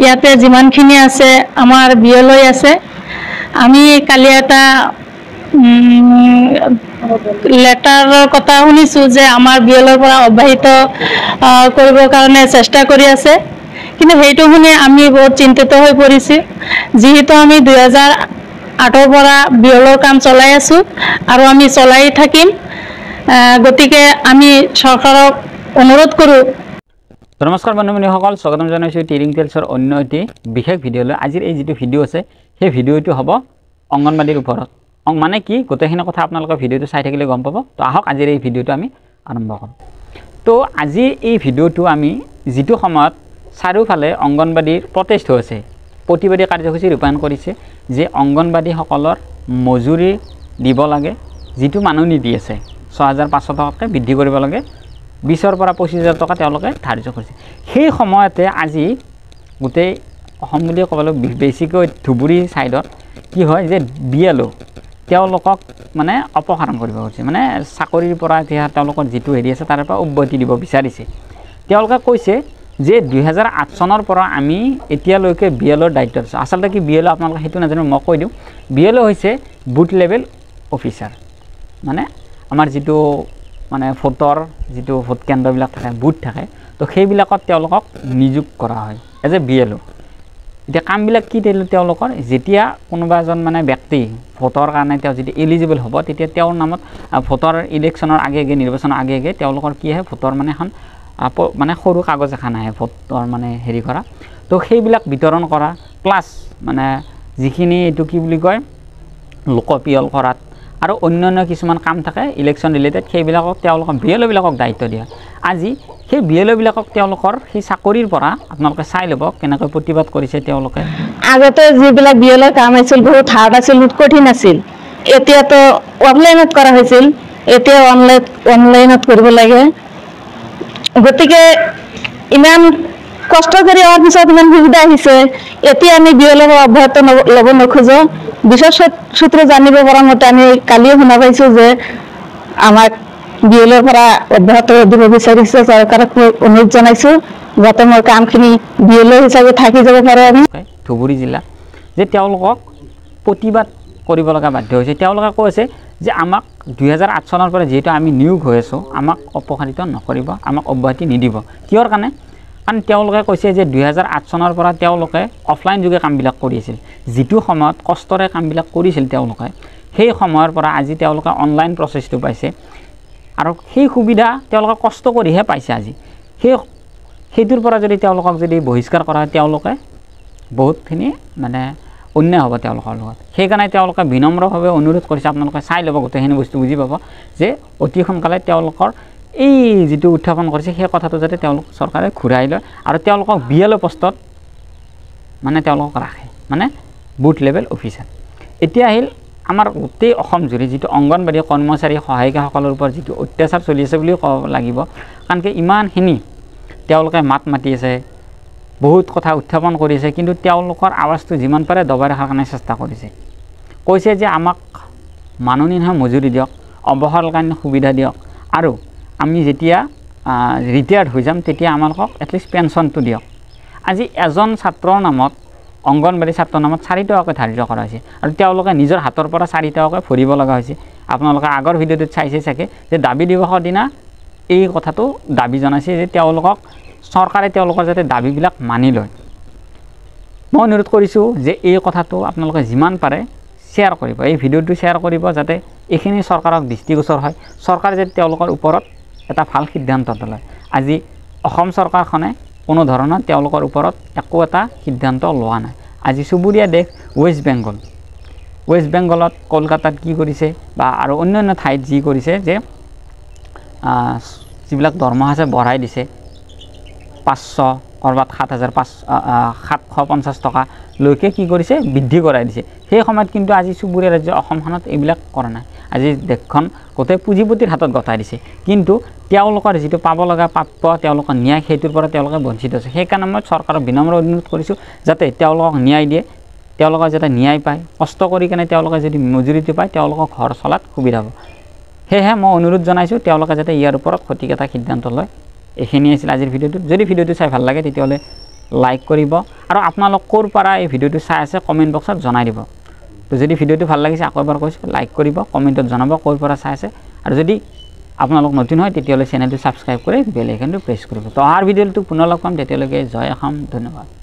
ইয়াতে যিমানখিনি আছে আমাৰ বিয়লৈ আছে। আমি কালি এটা লেটাৰৰ কথা শুনিছোঁ যে আমাৰ বিয়লৰ পৰা অব্যাহত কৰিবৰ কাৰণে চেষ্টা কৰি আছে, কিন্তু সেইটো শুনি আমি বহুত চিন্তিত হৈ পৰিছোঁ। যিহেতু আমি 2008ৰ পৰা বিয়লৰ কাম চলাই আছোঁ আৰু আমি চলাই থাকিম। গতিকে আমি চৰকাৰক অনুৰোধ কৰোঁ। নমস্কাৰ বন্ধু-বান্ধৱীসকল, স্বাগতম জনাইছোঁ টিৰিং টেলছৰ অন্য এটি বিশেষ ভিডিঅ'লৈ। আজিৰ এই যিটো ভিডিঅ' আছে সেই ভিডিঅ'টো হ'ব অংগনবাড়ীৰ ওপৰত। মানে কি গোটেইখিনি কথা আপোনালোকে ভিডিঅ'টো চাই থাকিলে গম পাব। তো আহক আজিৰ এই ভিডিঅ'টো আমি আৰম্ভ কৰোঁ। তো আজিৰ এই ভিডিঅ'টো আমি যিটো সময়ত চাৰিওফালে অংগনবাড়ীৰ প্ৰটেষ্ট হৈ আছে, প্ৰতিবাদী কাৰ্যসূচী ৰূপায়ণ কৰিছে যে অংগনবাড়ীসকলৰ মজুৰি দিব লাগে, যিটো মাননি দি আছে 6500 টকাকৈ বৃদ্ধি কৰিব লাগে, 20ৰ পৰা 25,000 টকা তেওঁলোকে ধাৰ্য কৰিছে। সেই সময়তে আজি গোটেই অসম বুলিয়ে ক'বলৈ বেছিকৈ ধুবুৰী ছাইডত কি হয় যে BLO তেওঁলোকক মানে অপসাৰণ কৰিব খুজিছে, মানে চাকৰিৰ পৰা এতিয়া তেওঁলোকৰ যিটো হেৰি আছে তাৰ পৰা অব্যাহতি দিব বিচাৰিছে। তেওঁলোকে কৈছে যে 2008 চনৰ পৰা আমি এতিয়ালৈকে BLOৰ দায়িত্ব আছোঁ। আচলতে কি BLO আপোনালোকে সেইটো নাজানো, মই কৈ দিওঁ। BLO হৈছে বুথ লেভেল অফিচাৰ, মানে আমাৰ যিটো মানে ভোটৰ যিটো ভোট কেন্দ্ৰবিলাক থাকে, বুথ থাকে, তো সেইবিলাকত তেওঁলোকক নিযুক্ত কৰা হয় এজ এ BLO। এতিয়া কামবিলাক কি তেওঁলোকৰ, যেতিয়া কোনোবা এজন মানে ব্যক্তি ভোটৰ কাৰণে তেওঁ যদি এলিজিবল হ'ব, তেতিয়া তেওঁৰ নামত ভোটৰ ইলেকশ্যনৰ আগে আগে, নিৰ্বাচনৰ আগে আগে তেওঁলোকৰ কি আহে, ভোটৰ মানে এখন মানে সৰু কাগজ এখন আহে ভোটৰ মানে হেৰি কৰা। তো সেইবিলাক বিতৰণ কৰা, প্লাছ মানে যিখিনি এইটো কি বুলি কয় লোকপিয়ল কৰাত আৰু অন্যান্য কিছুমান কাম থাকে ইলেকশ্যন ৰিলেটেড, সেইবিলাকক তেওঁলোকক BLOবিলাকক দায়িত্ব দিয়া। আজি সেই BLOবিলাকক তেওঁলোকৰ সেই চাকৰিৰ পৰা আপোনালোকে চাই ল'ব কেনেকৈ প্ৰতিবাদ কৰিছে তেওঁলোকে। আগতে যিবিলাক BLOৰ কাম আছিল বহুত হাৰ্ড আছিল, বহুত কঠিন আছিল। এতিয়াতো অনলাইনত কৰা হৈছিল, এতিয়া অনলাইনত কৰিব লাগে। গতিকে ইমান কষ্ট কৰি অহাৰ পিছত ইমান সুবিধা আহিছে, এতিয়া আমি BLOৰ অব্যাহত ল'ব নোখোজোঁ। বিশেষ সূত্ৰে জানিব পৰা মতে আমি কালিও শুনা পাইছোঁ যে আমাক BLOৰ পৰা অব্যাহত দিব বিচাৰিছে। চৰকাৰক অনুৰোধ জনাইছোঁ যাতে মোৰ কামখিনি BLO হিচাপে থাকি যাব পাৰে। আমি ধুবুৰী জিলা যে তেওঁলোকক প্ৰতিবাদ কৰিব লগা বাধ্য হৈছে। তেওঁলোকে কৈছে যে আমাক 2008 চনৰ পৰা যিহেতু আমি নিয়োগ হৈ আছোঁ, আমাক অপসাৰিত নকৰিব, আমাক অব্যাহতি নিদিব। কিহৰ কাৰণে? কাৰণ তেওঁলোকে কৈছে যে 2008 চনৰ পৰা তেওঁলোকে অফলাইন যোগে কামবিলাক কৰি আছিল, যিটো সময়ত কষ্টৰে কামবিলাক কৰিছিল তেওঁলোকে, সেই সময়ৰ পৰা আজি তেওঁলোকে অনলাইন প্ৰচেছটো পাইছে আৰু সেই সুবিধা তেওঁলোকে কষ্ট কৰিহে পাইছে। আজি সেইটোৰ পৰা যদি তেওঁলোকক যদি বহিষ্কাৰ কৰা হয়, তেওঁলোকে বহুতখিনি মানে অন্যায় হ'ব তেওঁলোকৰ লগত। সেইকাৰণে তেওঁলোকে বিনম্ৰভাৱে অনুৰোধ কৰিছে, আপোনালোকে চাই ল'ব, গোটেইখিনি বস্তু বুজি পাব যে অতি সোনকালে তেওঁলোকৰ এই যিটো উত্থাপন কৰিছে সেই কথাটো যাতে তেওঁলোক চৰকাৰে ঘূৰাই লয় আৰু তেওঁলোকক BLO পষ্টত মানে তেওঁলোকক ৰাখে, মানে বুথ লেভেল অফিচাৰ। এতিয়া আহিল আমাৰ গোটেই অসম জুৰি যিটো অংগনবাড়ী কৰ্মচাৰী সহায়িকাসকলৰ ওপৰত যিটো অত্যাচাৰ চলি আছে বুলিও ক'ব লাগিব। কাৰণ কি ইমানখিনি তেওঁলোকে মাত মাতি আছে, বহুত কথা উত্থাপন কৰিছে, কিন্তু তেওঁলোকৰ আৱাজটো যিমান পাৰে দবাই ৰখাৰ কাৰণে চেষ্টা কৰিছে। কৈছে যে আমাক মাননি নহয় মজুৰি দিয়ক, অৱসৰকালীন সুবিধা দিয়ক, আৰু আমি যেতিয়া ৰিটায়াৰ্ড হৈ যাম তেতিয়া আমালোকক এটলিষ্ট পেঞ্চনটো দিয়ক। আজি এজন ছাত্ৰৰ নামত, অংগনবাড়ী ছাত্ৰৰ নামত 4 টকাকৈ ধাৰ্য কৰা হৈছে আৰু তেওঁলোকে নিজৰ হাতৰ পৰা 4 টকাকৈ ভৰিব লগা হৈছে। আপোনালোকে আগৰ ভিডিঅ'টোত চাইছে চাগে যে দাবী দিৱসৰ দিনা এই কথাটো দাবী জনাইছে যে তেওঁলোকক চৰকাৰে তেওঁলোকৰ যাতে দাবীবিলাক মানি লয়। মই অনুৰোধ কৰিছোঁ যে এই কথাটো আপোনালোকে যিমান পাৰে শ্বেয়াৰ কৰিব, এই ভিডিঅ'টো শ্বেয়াৰ কৰিব, যাতে এইখিনি চৰকাৰক দৃষ্টিগোচৰ হয়, চৰকাৰে যাতে তেওঁলোকৰ ওপৰত এটা ভাল সিদ্ধান্ত লয়। আজি অসম চৰকাৰখনে কোনো ধৰণৰ তেওঁলোকৰ ওপৰত একো এটা সিদ্ধান্ত লোৱা নাই। আজি চুবুৰীয়া দেশ ৱেষ্ট বেংগলত কলকাতাত কি কৰিছে বা আৰু অন্যান্য ঠাইত যি কৰিছে যে যিবিলাক দৰমহা আছে বঢ়াই দিছে, 500 ক'ৰবাত 750 টকালৈকে কি কৰিছে বৃদ্ধি কৰাই দিছে। সেই সময়ত কিন্তু আজি চুবুৰীয়া ৰাজ্য অসমখনত এইবিলাক কৰা নাই। আজি দেশখন গোটেই পুঁজিপতিৰ হাতত গতাই দিছে, কিন্তু তেওঁলোকৰ যিটো পাব লগা প্ৰাপ্য তেওঁলোকৰ ন্যায় সেইটোৰ পৰা তেওঁলোকে বঞ্চিত আছে। সেইকাৰণে মই চৰকাৰক বিনম্ৰ অনুৰোধ কৰিছোঁ যাতে তেওঁলোকক ন্যায় দিয়ে, তেওঁলোকে যাতে ন্যায় পায়, কষ্ট কৰি কেনে তেওঁলোকে যদি মজুৰিটো পায় তেওঁলোকৰ ঘৰ চলাত সুবিধা হ'ব। সেয়েহে মই অনুৰোধ জনাইছোঁ তেওঁলোকে যাতে ইয়াৰ ওপৰত সঠিক এটা সিদ্ধান্ত লয়। এইখিনি আছিল আজিৰ ভিডিঅ'টো যদি ভিডিঅ'টো চাই ভাল লাগে তেতিয়াহ'লে লাইক কৰিব আৰু আপোনালোক ক'ৰ পৰা এই ভিডিঅ'টো চাই আছে কমেণ্ট বক্সত জনাই দিব তো যদি ভিডিঅ'টো ভাল লাগিছে আকৌ এবাৰ কৈছোঁ লাইক কৰিব কমেণ্টত জনাব ক'ৰ পৰা চাই আছে আৰু যদি আপোনালোক নতুন হয় তেতিয়াহ'লে চেনেলটো ছাবস্ক্ৰাইব কৰি বেল আইকনটো প্ৰেছ কৰিব তো অহাৰ ভিডিঅ'টো পুনৰ লগ পাম তেতিয়ালৈকে জয় অসম ধন্যবাদ